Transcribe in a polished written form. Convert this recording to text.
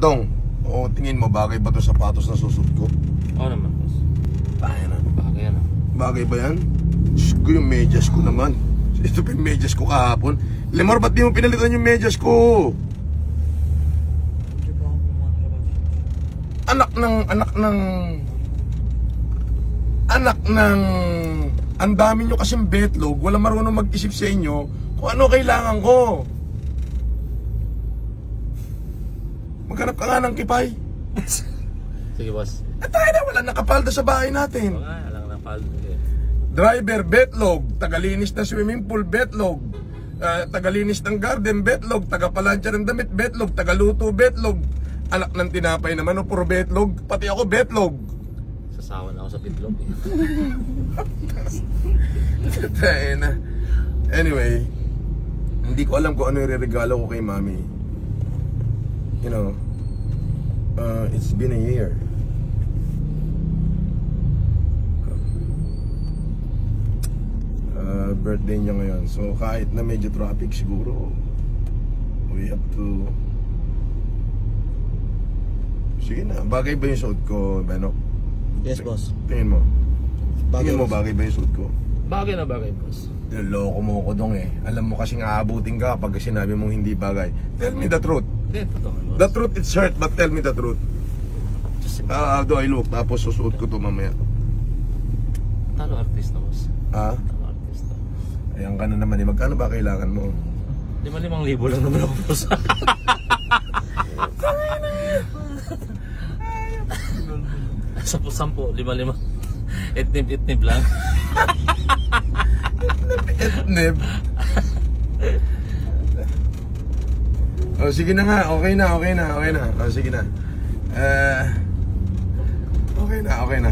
Dong, tingin mo bagay ba to sapatos na susot ko? Oo naman, boss. Bagay na. Bagay yan. Bagay ba yan? Diyos ko, yung medyas ko naman. Ito pa yung medyas ko kahapon. Lemar, ba't di mo pinalitan yung medyas ko? Anak ng ang dami nyo kasing betlog, wala marunong mag-isip sa inyo kung ano kailangan ko. Maghanap ka nga ng kipay. Sige, boss. At tayo na, wala nakapalda sa bahay natin. Oo nga, alam na paldo. Driver, betlog. Tagalinis ng swimming pool, betlog. Tagalinis ng garden, betlog. Tagapalansya ng damit, betlog. Tagaluto, betlog. Anak ng tinapay naman, puro betlog. Pati ako, betlog. Sasawa na ako sa bitlog eh. Tayo na. Anyway, hindi ko alam kung ano yung regalo ko kay mami. You know, it's been a year. Birthday niya ngayon. So kahit na medyo traffic siguro, we have to... Sige na, bagay ba yung suot ko, Benok? Yes, boss. Tingin mo? Bagay, Tingin mo boss. bagay ba yung suot ko? Bagay na bagay, boss. Niloloko mo ko dong eh. Alam mo kasing aabutin ka pag sinabi mong hindi bagay. Tell me the truth. Hindi, totoo, boss. The truth is hurt, but tell me the truth. How do I look? Tapos susuot ko to mamaya. Talo artista, boss. Ah? Talo artista. Ayan ka na naman eh. Magkano ba kailangan mo? 5,000 lang naman ako, boss. Sampu, 5,000. Itnib lang. Etneb. Oh, sige na nga. Okay na. Oh, sige na. Okay na.